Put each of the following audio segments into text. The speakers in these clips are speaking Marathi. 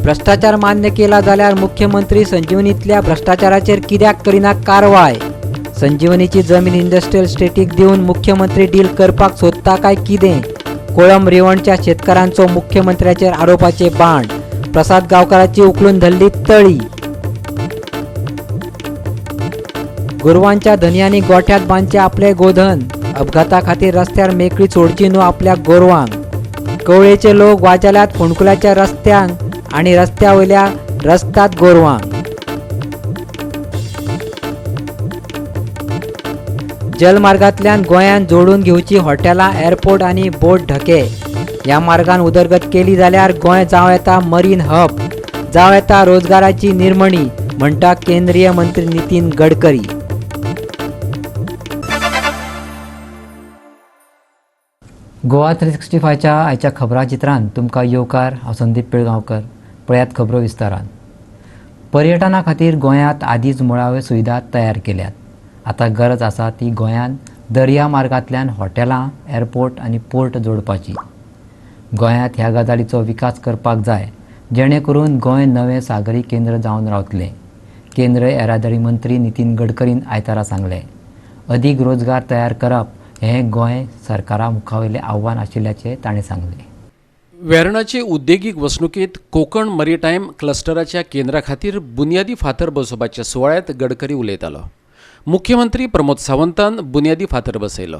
भ्रष्टाचार मान्य केला जाल्यार मुख्यमंत्री संजीवनीतल्या भ्रष्टाचाराचेर कित्याक करिना कारवाय? संजीवनीची जमीन इंडस्ट्रियल स्टेटीक दिवन मुख्यमंत्री डील करपाक सोदता काय कितें? कोळंब रेवणच्या शेतकारांचो मुख्यमंत्र्याचेर आरोपाचे बाण. प्रसाद गांवकाराची उखलून धरली तळी. गोरवांच्या धनयांनी गोठ्यात बांदचे आपले गोधन. अपघाता खातीर रस्त्यार मेकळी सोडची न्हू आपल्या गोरवांक. कवळेचे लोक वाजल्यात फोंडकुलाच्या रस्त्यांक आनी रस्त्या वयल्या रस्त्यात गोरवांक. जलमार्गांतल्यान गोंयान जोडून घेवची हॉटेलां, एअरपोर्ट आनी बोट ढके. ह्या मार्गान उदरगत केली जाल्यार गोंय जावं येता मरीन हब, जावं येता रोजगाराची निर्मणी, म्हणटा केंद्रीय मंत्री नितीन गडकरी. गोवा 365च्या आयच्या खबराचित्रांत तुमकां येवकार. हांव संदीप पिळगांवकर. पळयात खबरो विस्तारान. पर्यटना खातीर गोंयांत आदींच मुळाव्यो सुविधा तयार केल्यात. आतां गरज आसा ती गोंयांत दर्या मार्गांतल्यान हॉटेलां, एअरपोर्ट आनी पोर्ट जोडपाची. गोंयांत ह्या गजालीचो विकास करपाक जाय, जेणे करून गोंय नवें सागरी केंद्र जावन रावतलें. केंद्र येरादारी मंत्री नितीन गडकरीन आयतारा सांगलें. अदीक रोजगार तयार करप हें गोंय सरकारा मुखावयलें आव्हान आशिल्ल्याचें ताणें सांगलें. वेर्णाचे उद्देगीक वसणुकेंत कोकण मरीटायम क्लस्टराच्या केंद्रा खातीर बुन्यादी फातर बसोवपाच्या सुवाळ्यात गडकरी उलयतालो. मुख्यमंत्री प्रमोद सावंतान बुन्यादी फातर बसयलो.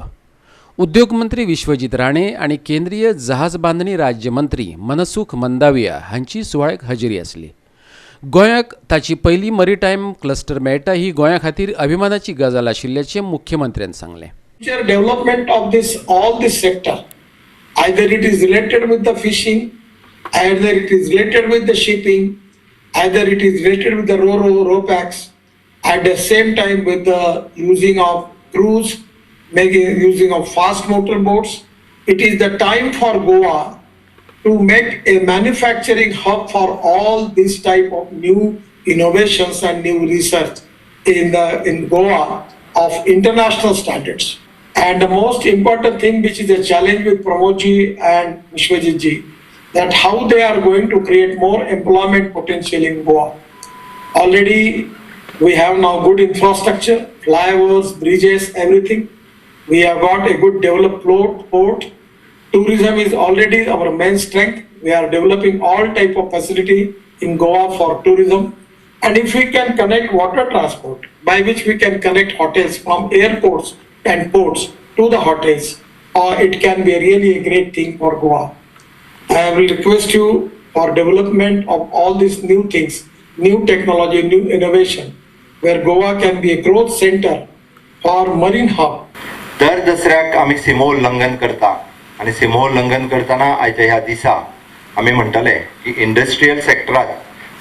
उद्योग मंत्री विश्वजीत राणे आनी केंद्रीय जहाज बांदणी राज्य मंत्री मनसुख मंदाविया हांची सुवाळ्याक हजेरी आसली. गोंयाक ताची पयली मरीटायम क्लस्टर मेळटा ही गोंया खातीर अभिमानाची गजाल आशिल्ल्याचें मुख्यमंत्र्यान सांगलें. Future development of all this sector, either it is related with the fishing, either it is related with the shipping, either it is related with the ro-packs, at the same time with the using of cruise, using of fast motor boats. It is the time for Goa to make a manufacturing hub for all this type of new innovations and new research in Goa of international standards. And the most important thing, which is a challenge with Pramodji and Vishwajitji, that how they are going to create more employment potential in Goa. Already we have now good infrastructure, flyovers, bridges, everything. We have got a good developed port. Tourism is already our main strength. We are developing all type of facility in Goa for tourism. And if we can connect water transport, by which we can connect hotels from airports and ports to the hotels, it can be really a great thing for Goa. I will request you for development of all these new things, new technology, new innovation, where Goa can be a growth center for marine hub. दर दसऱ्याक आमी सीमोल्लंघन करता आनी सीमोल्लंघन करतना आयच्या ह्या दिसा आमी म्हणटाले की इंडस्ट्रियल सेक्टरात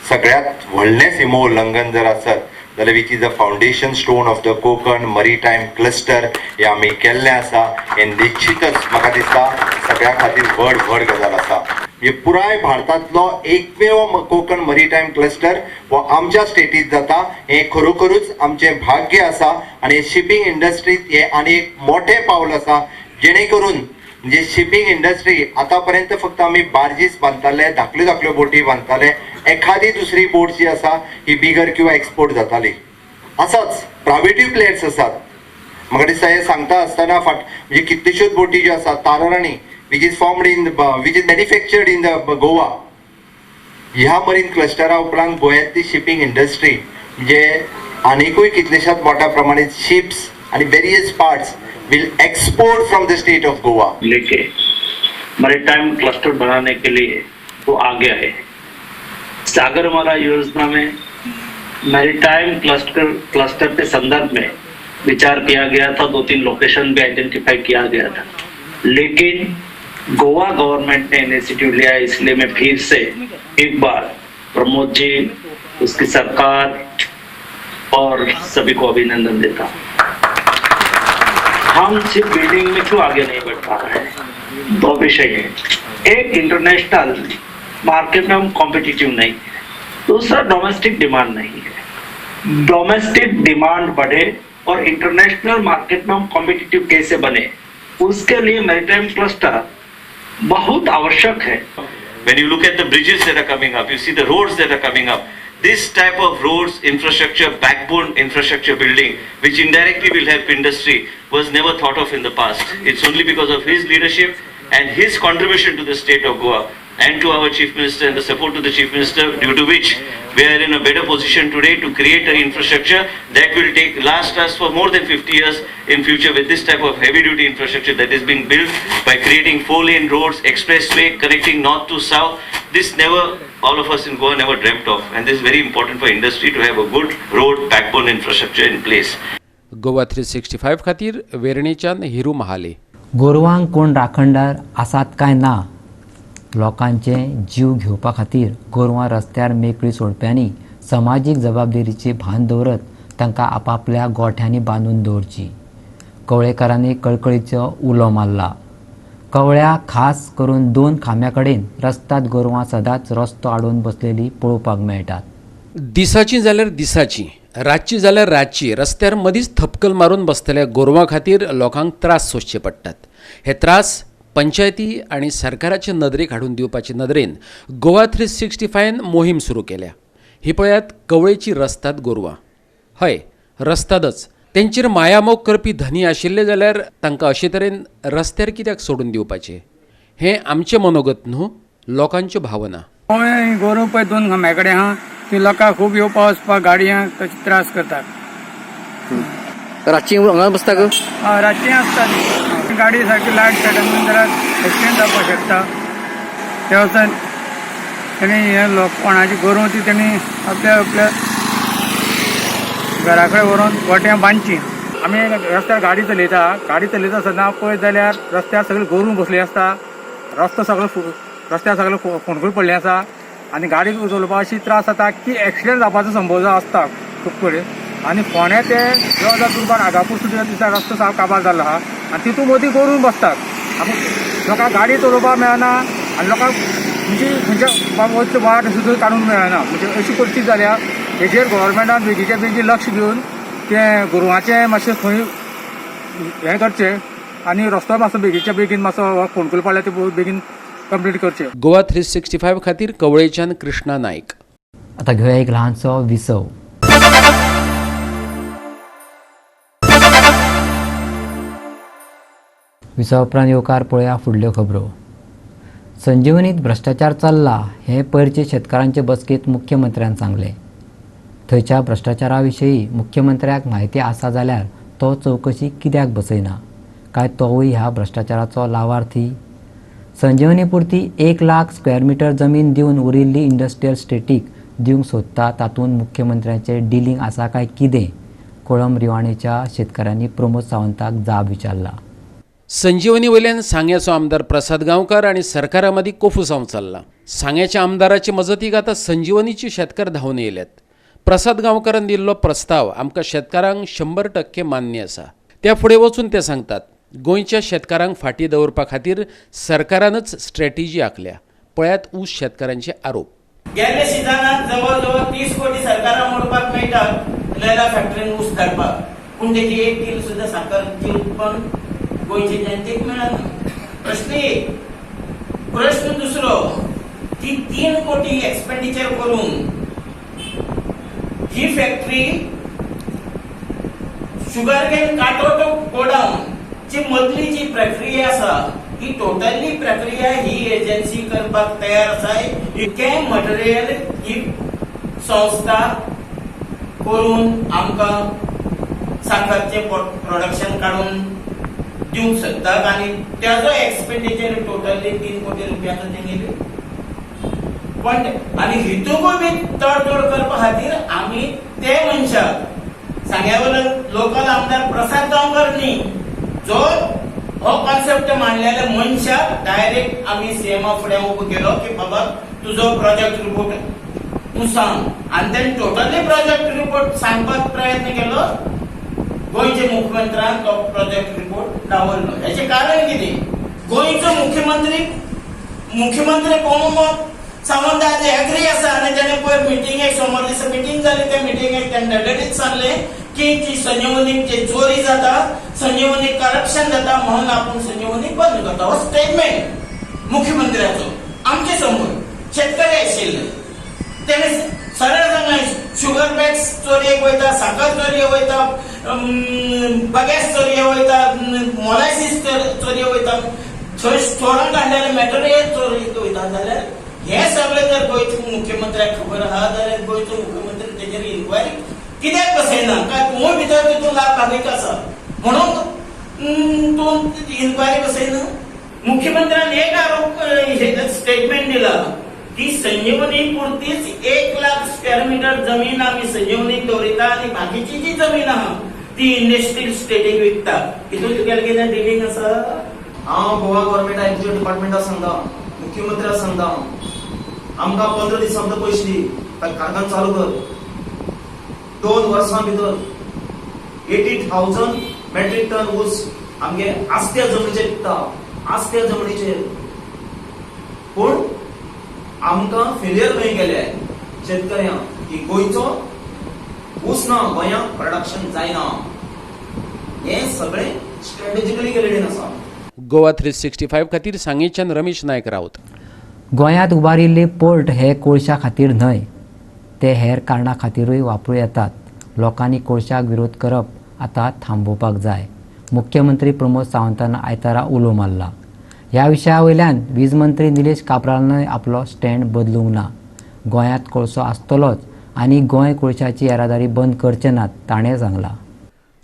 सगळ्यात व्हडलें सीमोल्लंघन जर आसत जाल्यार which is the foundation stone of the Konkan maritime cluster हे आमी केल्लें आसा. हें निश्चितच म्हाका दिसता सगळ्या खातीर व्हड गजाल आसा. म्हणजे पुराय भारतांतलो एकमेव कोकण मरीटायम क्लस्टर हो आमच्या स्टेटींत जाता. हें खरोखरूच आमचें भाग्य आसा आनी शिपींग इंडस्ट्रींत हें आनी एक मोठें पावल आसा, जेणे करून म्हणजे शिपींग इंडस्ट्री आतापर्यंत फक्त आमी बार्जीस बांदताले, धाकल्यो बोटी बांदताले. एखादी दुसरी बोट जी आसा ही बिगर किंवा एक्सपोर्ट जाताली. असोच प्रायवेटूय प्लेयर्स आसात. म्हाका दिसता हें सांगता आसतना म्हणजे कितल्योश्योच बोटी ज्यो आसात, Tararani which is manufactured in the Goa. ह्या मरीन क्लस्टरा उपरांत गोंयांतली शिपींग इंडस्ट्री म्हणजे आनीकूय कितलेशाच मोठ्या प्रमाणात शिप्स आणि various parts will export from the state of Goa. लेके मैरीटाइम क्लस्टर बनाने के लिए वो आगे आए. सागरमाला योजना में मैरीटाइम क्लस्टर के संदर्भ में विचार किया गया था. 2-3 लोकेशन भी आइडेंटिफाई किया गया था, लेकिन गोवा गवर्नमेंट ने इनिशिएटिव लिया. इसलिए मैं फिर से एक बार प्रमोद जी, उसकी सरकार और सभी को अभिनंदन देता हूँ. हम सिर्फ बिल्डिंग में क्यों आगे नहीं बढ़ पा रहे हैं? 2 विषय है. एक, इंटरनेशनल मार्केट में हम कॉम्पिटिटिव नहीं है. दूसरा, डोमेस्टिक डिमांड नहीं है. डोमेस्टिक डिमांड बढ़े और इंटरनेशनल मार्केट में हम कॉम्पिटिटिव कैसे बने, उसके लिए मैरीटाइम क्लस्टर बहुत आवश्यक है. When you look at the bridges that are coming up, you see the roads that are coming up. This type of roads, infrastructure, backbone infrastructure building, which indirectly will help industry, was never thought of in the past. It's only because of his leadership and his contribution to the state of Goa and to our Chief Minister and the support to the Chief Minister, due to which we are in a better position today to create an infrastructure that will last us for more than 50 years in future, with this type of heavy duty infrastructure that is being built by creating 4-lane roads, expressway connecting north to south. This never, all of us in Goa never dreamt of, and this is very important for industry to have a good road backbone infrastructure in place. Goa 365 खातीर वेर्णेच्यान हिरू महाले. गोरवांक कोण राखणदार आसात काय ना, लोकांचे जीव घेवपा खातीर गोरवां रस्त्यार मेकळी सोडप्यांनी समाजीक जबाबदारीची भान दवरत तांकां आपापल्या गोठ्यांनी बांदून दवरची. कवळेकारांनी कळकळीचो उलो मारला. कवळ्या खास करून 2 खांब्या कडेन रस्त्यात गोरवां सदांच रस्तो आडोवन बसलेली पळोवपाक मेळटात. दिसाची जाल्यार दिसाची, रातची जाल्यार रातची रस्त्यार मदींच थपकल मारून बसतल्या गोरवां खातीर लोकांक त्रास सोंसचे पडटात. हे त्रास पंचायती आणि सरकाराचे नदरेक हाडून दिवपाचे नदरेन गोवा 365 मोहीम सुरू केल्या. ही पळयात कवळेची रस्त्यात गोरवां. हय, रस्त्यातच. तेंचेर मायामोग करपी धनी आशिल्ले जाल्यार तांकां अशे तरेन रस्त्यार कित्याक सोडून दिवपाचें, हें आमचें मनोगत न्हू, लोकांच्यो भावना. गोरवां पळय 2 खांब्या कडेन आहा, ती लोकांक खूब येवपा वचपाक गाडयांक तशें त्रास करतात. रातची हांगा बसता ग? रातचें आसता ती गाडी सारकी लायट सडन जाल्यार एक्सिडेंट जावपाक शकता. त्या वचून तेणी हे लोक कोणाची गोरवां ती तेणी आपल्या घरा कडेन व्हरून गोठ्यां बांदची. आमी रस्त्यार गाडी चलयता आसतना पळयत जाल्यार रस्त्यार सगळे गोरवां बसले आसता. रस्त्यार सगळे फोंडकूल पडले आसा आनी गाडी चलोवपाक अशी त्रास जाता की एक्सिडेंट जावपाचो संभव आसता खूब कडेन. आनी फोंड्या ते जवळ दुर्भान आगापूर सुद्दां दिसा रस्तो सारको काबार जाल्लो आहा आनी तितून मदीं गोरवां बसतात. लोकांक गाडी चलोवपाक मेळना आनी लोकांक म्हणजे खंयच्या वाट सुद्दां काडूंक मेळना. म्हणजे अशी परिस्थिती जाल्या. हेजेर गव्हर्मेंटान बेगीच्या बेगीन लक्ष दिवन ते गोरवांचें मातशें खंय हें करचें आनी रस्तो मातसो बेगीच्या बेगीन मातसो फोंडकूल पडल्या ते बेगीन कंप्लीट करचें. गोवा 365 खातीर कवळेच्यान कृष्णा नायक. आता घेऊया एक ल्हानसो विसव. विसव उपरांत येवकार पळया फुडल्यो खबरो. संजीवनीत भ्रष्टाचार चल्ला हे पयरचे शेतकारांचे बसकेंत मुख्यमंत्र्यान सांगले. थंयच्या भ्रष्टाचारा विशयी मुख्यमंत्र्याक म्हायती आसा जाल्यार तो चवकशी कित्याक बसयना, काय तोवूय ह्या भ्रष्टाचाराचो लावार्थी? संजीवनी पुरती 1 लाख स्क्वेअर मीटर जमीन दिवन उरिल्ली इंडस्ट्रियल स्टेटीक दिवंक सोदता तातूंत मुख्यमंत्र्याचे डिलिंग आसा काय कितें? कोळंब रिवाणेच्या शेतकाऱ्यांनी प्रमोद सावंताक जाब विचारला. संजीवनी वयल्यान सांग्याचो आमदार प्रसाद गांवकार आणि सरकारा मदीं कोफू जावन चल्ला. सांग्याच्या आमदाराचे मजतीक आतां संजीवनीचे शेतकार धांवन येयल्यात. प्रसाद गांवकारान दिल्लो प्रस्ताव आमकां शेतकारांक 100% मान्य आसा. त्या फुडें वचून ते सांगतात गोंयच्या शेतकारांक फाटीं दवरपा खातीर सरकारानच स्ट्रॅटेजी आंखल्या. पळयात ऊस शेतकारांचे आरोप. गेल्ल्या सिजनात जवळ जवळ 30 कोटी सरकाराक मोडपाक मेळटात लैला फॅक्टरीन ऊस धाडपाक, पूण तेची 1 किलो सुद्दां साखरची उत्पन्न गोंयचे जनतेक मेळना. प्रश्न दुसरो, ती 3 कोटी एक्सपेंडिचर करून ही फॅक्टरी शुगरकेन काटोटो गोडाऊन ची मदली जी प्रक्रिया आसा ही टोटली प्रक्रिया ही एजन्सी करपाक तयार आसा. इतकें मटेरियल ही संस्था करून आमकां साखरचे प्रोडक्शन काडून दिवंक शकतात आनी त्याचो एक्सपेंडिचर टोटली 3 कोटी रुपयाचो तेंगेली. पण आनी हितूंकूय बी तडजोड करपा खातीर आमी ते मनशाक सांग्यावयलो लोकल आमदार प्रसाद गांवकर न्ही, जो हो कॉन्सेप्ट मांडलेल्या मनशाक डायरेक्ट आमी सीएमा फुडें उबो केलो की बाबा तुजो प्रोजेक्ट रिपोर्ट तूं सांग. आनी तेणें टोटली प्रोजेक्ट रिपोर्ट सांगपाक प्रयत्न केलो. गोंयचे मुख्यमंत्र्यान तो प्रोजेक्ट रिपोर्ट दावरलो. हेचें कारण कितें? गोंयचो मुख्यमंत्री प्रमोद सावंत आज एग्री आसा आनी तेणें पयर मिटिंगेक सोमार दिसा मिटींग जाली. त्या मिटिंगेक तेणें डॅडिटीच सांगलें की ती संजीवनीक जे चोरी जाता, संजीवनीक करप्शन जाता म्हणून आपूण संजीवनीक बंद करता. हो स्टेटमेंट मुख्यमंत्र्याचो. आमचे समोर शेतकरी आशिल्ले तेणे सरळ सांगलें शुगर बॅग्स चोरयेक वयता, साखर चोरये वयता, बगॅस चोरये वयता, मोलायसीस चोरये वयता, थंय स्टोरांत काडलेले मॅटेरियल चोरयेक वयता जाल्यार हे सगळे जर गोंयच्या मुख्यमंत्र्याक खबर आहा जाल्यार गोंयचो मुख्यमंत्री तेजेर इन्क्वायरी कित्याक बसयना? काय तूं भितर तितून लाभीक आसा म्हणून तूं इन्क्वायरी बसयना? मुख्यमंत्र्यान एक आरोप स्टेटमेंट दिला की संजीवनी पुरतीच 1 लाख स्क्वेअर मीटर जमीन आम्ही संजीवनीक दवरिता आणि बाकीची जी जमीन आहा ती इंडस्ट्रियल स्टेटीक विकता. हितून तुगेलें कितें डिलिंग आसा? हांव गोवा गव्हर्मेंट एग्जिक्युटिव्ह डिपार्टमेंटाक सांगता, मुख्यमंत्र्याक सांगता, आमकां 15 दिसांचो पयशे दी, कारखानो चालू कर. 2 वर्सां भितर 80,000 मेट्रीक टन ऊस आमगे आस्त्या जमनीचेर विकता, आस्त्या जमनीचेर. पूण आमकां फेलियर खंय गेले शेतकऱ्यांक की गोंयचो ऊस ना, गोंयांत प्रोडक्शन जायना. हे सगळें स्ट्रॅटेजिकली केलेलें आसा. गोवा 365 खातीर सांगेच्यान रमेश नायक रावत. गोंयांत उबारिल्ले पोर्ट हे कोळशा खातीर न्हय, ते हेर कारणां खातीरूय वापरूं येतात. लोकांनी कोळशाक विरोध करप आतां थांबोवपाक जाय. मुख्यमंत्री प्रमोद सावंतान आयतारा उलो मारला. ह्या विशया वयल्यान वीज मंत्री निलेश काब्रालानय आपलो स्टँड बदलूंक ना. गोंयांत कोळसो आसतलोच आनी गोंय कोळशाची येरादारी बंद करचे नात ताणें सांगलां.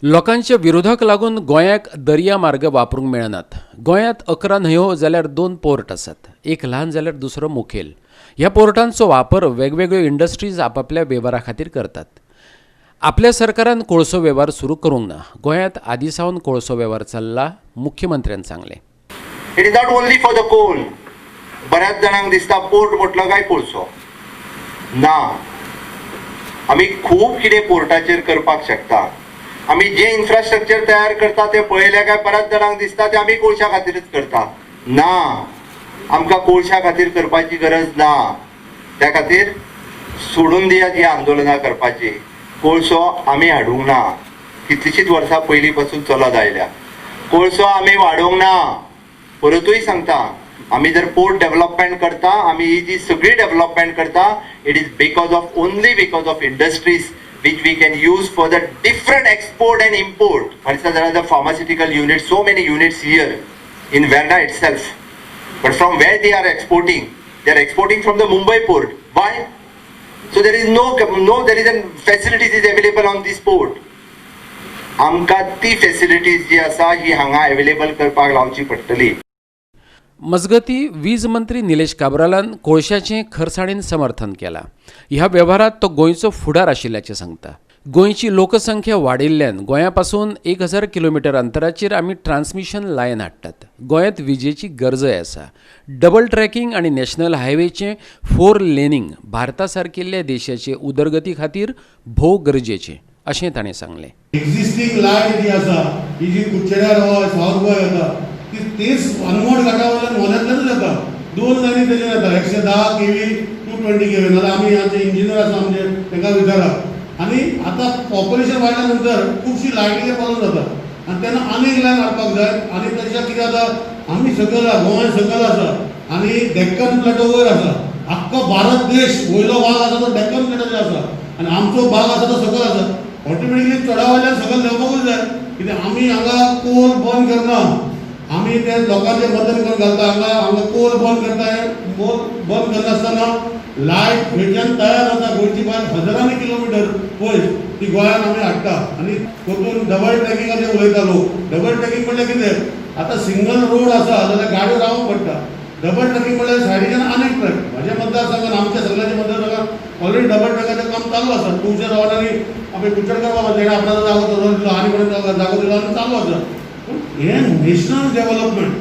लोकांच्या विरोधाक लागून गोंयाक दर्या मार्ग वापरूंक मेळनात. गोंयांत 11 न्हंयो जाल्यार 2 पोर्ट आसात, एक ल्हान जाल्यार दुसरो मुखेल. ह्या पोर्टांचो वापर वेगवेगळ्यो इंडस्ट्रीज आपापल्या वेव्हारा खातीर करतात. आपल्या सरकारान कोळसो वेव्हार सुरू करूंक ना. गोंयांत आदी सावन कोळसो वेव्हार चल्ला, मुख्यमंत्र्यान सांगलें. It is not only for the coal. बऱ्याच जाणांक दिसता पोर्ट म्हटलो काय कोळसो. ना, आमी खूब कितें पोर्टाचेर करपाक शकता. आमी जे इन्फ्रास्ट्रक्चर तयार करता ते पळयल्या काय बऱ्याच जाणांक दिसता ते आमी कोळशा खातीरच करता. ना, आमकां कोळशा खातीर करपाची गरज ना. त्या खातीर सोडून दियात ही आंदोलनां करपाची. कोळसो आमी हाडूंक ना. कितलीशींच वर्सां पयलीं पासून चलत आयल्या. कोळसो आमी वाडोवंक ना. परतूय सांगता, आमी जर पोर्ट डेव्हलपमेंट करता, आमी ही जी सगळी डेव्हलपमेंट करता, it is because of industries which we can use for the different export and import. For instance, there are the pharmaceutical units, so many units here in Verna itself. But from where they are exporting? They are exporting from the Mumbai port. Why? So there is there is a facilities is available on this port. आमकां ती facilities जी आसा ही हांगा available करपाक लावची पडटली. मजगती वीज मंत्री निलेश काब्रालान कोळशाचें खरसाणीन समर्थन केलां. ह्या वेव्हारात तो गोंयचो फुडार आशिल्ल्याचें सांगता. गोंयची लोकसंख्या वाडिल्ल्यान गोंया पासून 1000 किलोमीटर अंतराचेर आमी ट्रान्समिशन लायन हाडटात. गोंयांत विजेची गरजय आसा. डबल ट्रॅकिंग आनी नॅशनल हायवेचें 4 लेनिंग भारता सारकिल्ल्या देशाचे उदरगती खातीर भोव गरजेचें अशें ताणें सांगलें. एक्झिस्टिंग लायन जी आसा ही जी कुचेड्यार होय सावथ गोंय येता तीच अनमोड घाटावयल्यान मोल्यातल्यानूच येता. 2 लायनी तेजेर येता 110 kV 220 kV. नाल्यार आमी आमचे इंजिनियर आसा आमचे तांकां विचारा. आनी आतां पॉप्युलेशन वाडल्या नंतर खुबशी लायटीचे प्रॉब्लम जाता आनी तेन्ना आनीक लायन हाडपाक जाय. आनी तशें कितें जाता, आमी सकयल गोंय सकयल आसा आनी डेक्कन प्लेटो वयर आसा. आख्खो भारत देश वयलो भाग आसा तो डेक्कन प्लेटाचेर आसा आनी आमचो भाग आसा तो सकयल आसा. ऑटोमॅटिकली चडावयल्यान सकयल देंवपाकूच जाय. कित्याक आमी हांगा कोल बंद करना. आमी ते लोकांचे मदत करून घालता. हांगा कोल बंद करता. बंद करनासतना लायट खंयच्यान तयार जाता गोंयची भायर हजारांनी किलोमिटर पयस ती गोंयांत आमी हाडटा. आनी तातूंत डबल ट्रॅकिंगाचेर उलयता लोक. डबल ट्रॅकिंग म्हणल्यार कितें? आतां सिंगल रोड आसा जाल्यार गाडयो रावंक पडटा. डबल ट्रॅकिंग म्हणल्यार सायडीच्यान आनीक ट्रॅक. म्हाज्या मतदारसंघात आमच्या सगळ्यांच्या मतदारसंघात ऑलरेडी डबल ट्रॅकाचें काम चालू आसा. 200 रोडांनी आमी कुचडकर बाबा तेणें आपल्याला जागो दिलो आनी कोणें जागो दिलो आनी चालू आसा. हे नॅशनल डेव्हलपमेंट.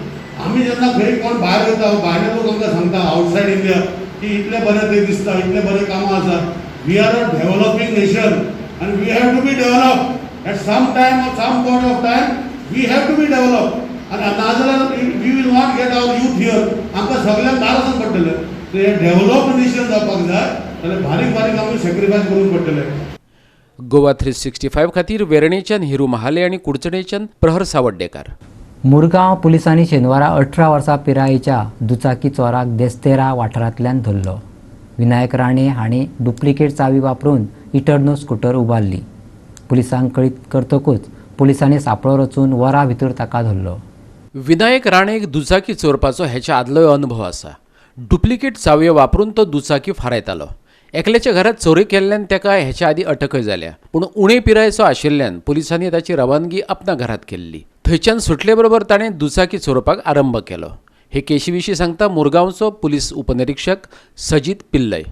आमी जेन्ना खंय कोण भायर वयता, भायले लोक आमकां सांगता आवटसायड इंडिया की इतले बरें थंय दिसता, इतले बरें कामां आसा. We are a developing nation आनी we have to be develop. At some time or some point of time we have to be develop. आनी नाजाल्यार we will not get our youth here. आमकां सगळ्यांक दार वचूंक पडटलें. सो हे डेव्हलप्ड नेशन जावपाक जाय जाल्यार बारीक बारीक आमी सॅक्रिफायस करूंक पडटलें. गोवा 365 खातीर वेर्णेच्यान हिरू महाले आनी कुडचडेच्यान प्रहर सावड्डेकार. मुरगांव पुलिसांनी शेनवारा 18 वर्सां पिरायेच्या दुचाकी चोराक देस्तेरा वाठारांतल्यान धरलो. विनायक राणे हांणी डुप्लिकेट चावी वापरून इटर्नो स्कूटर उबारली. पुलिसांक कळीत करतकूच पुलिसांनी सांपळो रचून वरां भितर ताका धरलो. विनायक राणेक दुचाकी चोरपाचो हेच्या आदलोय अनुभव आसा. डुप्लिकेट चावयो वापरून तो दुचाकी फारायतालो. एकल्याच्या घरात चोरी केल्ल्यान ताका हेच्या आदी अटकय जाल्या, पूण उणे पिरायेचो आशिल्ल्यान पुलिसांनी ताची रवानगी आपणा घरात केल्ली. थंयच्यान सुटले बरोबर ताणें दुचाकी चोरपाक आरंभ केलो. हे केशी विशीं सांगता मुरगांवचो पुलीस उपनिरीक्षक Sajit Pillai.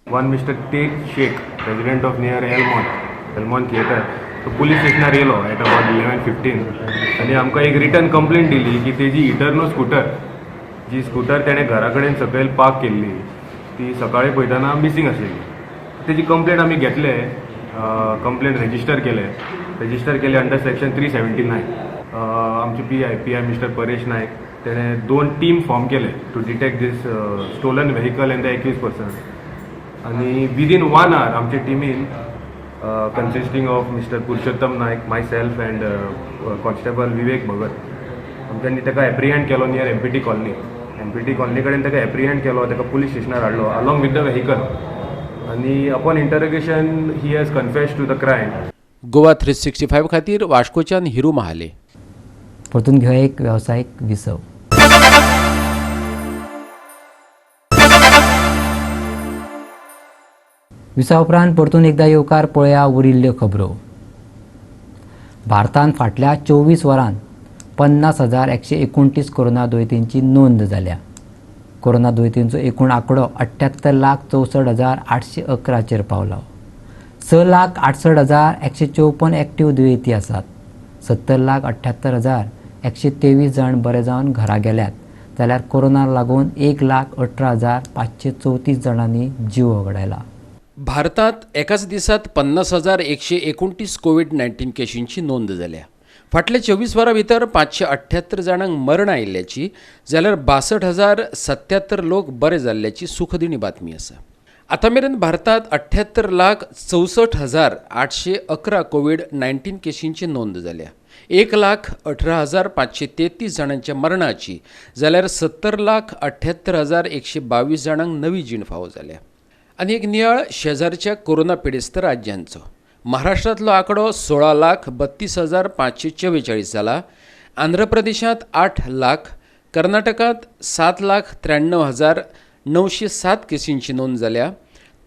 One Mr. Tate Sheikh, resident of near Elmont Theatre, तो पुलीस स्टेशनार येयलो एट अबाउट 11:15 आनी आमकां एक रिटर्न कंप्लेंट दिली की तेजी इटर्नो स्कूटर तेणें घरा कडेन सकयल पार्क केल्ली ती सकाळीं पळयतना मिसींग आशिल्ली. तेजी कंप्लेंट आमी घेतले, कंप्लेंट रजिस्टर केले अंडर सेक्शन 379. आमचे P I mister Paresh Naik तेणें 2 टीम फॉर्म केले to detect this stolen vehicle and the accused person. आनी विदीन 1 hour आमचे टीमीन consisting of Mr. Purushottam Naik, myself and Constable Vivek Bhagat, आमच्यांनी ताका एप्रिहेंड केलो नियर MPT कॉलनी कडेन ताका एप्रिहेंड केलो, ताका पुलीस स्टेशनार हाडलो अलॉंग विथ द व्हेकल आनी upon interrogation he has confessed to the crime. Goa 365 खातीर वास्कोच्यान हिरू महाले. परतून घेवया एक वेवसायीक विसव. विसा उपरांत परतून एकदा येवकार पळया उरिल्ल्यो खबरो. भारतांत फाटल्या 24 वरांत 50,129 कोरोना दुयेंतींची नोंद जाल्या. कोरोना दुयेंतींचो एकूण आंकडो 78,64,811 पावला. 6,68,154 एक्टीव दुयेंती आसात. 70,78,123 जण बरे जावन घरा गेल्यात, जाल्यार कोरोना लागून 1,18,534 जणांनी जीव वगडायला. भारतात एकाच दिसात 50,129 कोविड-19 केशींची नोंद जाल्या. फाटल्या 24 वरां भितर 578 जाणांक मरण आयिल्ल्याची, जाल्यार 62,077 लोक बरे जाल्ल्याची सुखदिणी बातमी आसा. आतां मेरेन भारतात 78,64,811 कोविड-19 केशींची नोंद जाल्या. 1,18,533 जाणांच्या मरणाची, जाल्यार 70,78,122 जाणांक नवी जीण फावो जाल्या. आनी एक नियाळ शेजारच्या कोरोना पिडेस्त राज्यांचो. महाराष्ट्रांतलो आंकडो 16,32,544 जाला. आंध्र प्रदेशांत 8 लाख, कर्नाटकांत 7,93,907 केसींची नोंद जाल्या.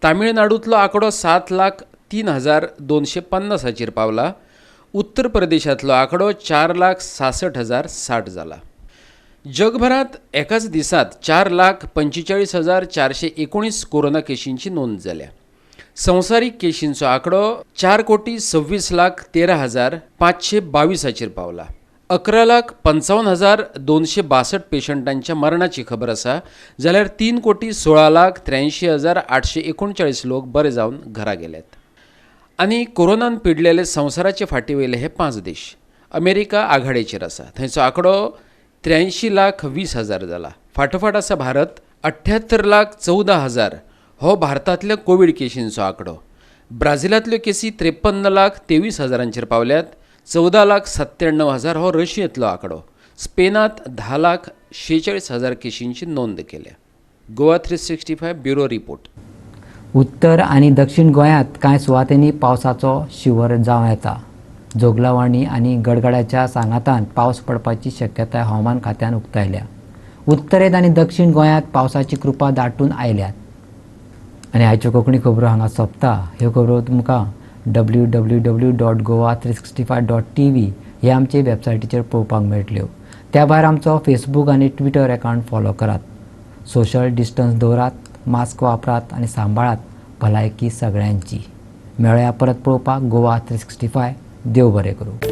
तामिळनाडूंतलो आंकडो 7,03,250 पावला. उत्तर प्रदेशांतलो आंकडो 4,66,060 जाला. जगभरात एकाच दिसात 4,45,419 कोरोना केशींची नोंद जाल्या. संवसारीक केशींचो आंकडो 4,26,13,522 पावला. 11,55,262 पेशंटांच्या मरणाची खबर आसा, जाल्यार 3,16,83,839 लोक बरे जावन घरा गेल्यात. आनी कोरोनान पिडलेले संवसाराचे फाटीवयले हे 5 देश. अमेरिका आघाडेचेर आसा, थंयचो आंकडो 83,20,000 जाला. फाटोफाट आसा भारत 78,14,000 हो भारतांतल्या कोविड केशींचो आंकडो. ब्राझिलांतल्यो केसी 53,23,000 पावल्यात. 14,97,000 हो रशियेंतलो आंकडो. स्पेनांत 10,46,000 केशींची नोंद केल्या. Goa 365 bureau report. उत्तर आनी दक्षिण गोंयांत कांय सुवातींनी पावसाचो शिवर जावं येता. जोगलावाणी आनी गडगड्याच्या सांगातान पावस पडपाची शक्यताय हवामान खात्यान उक्तायल्या. उत्तरेत आनी दक्षिण गोंयांत पावसाची कृपा दाटून आयल्यात. आनी आयच्यो कोंकणी खबरो हांगा सोंपता. ह्यो खबरो तुमकां www.goa365.tv हे आमचे वेबसायटीचेर पळोवपाक मेळटल्यो. त्या भायर आमचो फेसबूक आनी ट्विटर अकावंट फॉलो करात. सोशल डिस्टन्स दवरात, मास्क वापरात आनी सांबाळात भलायकी सगळ्यांची. मेळया परत पळोवपाक गोवा 365. देव बरें करूं.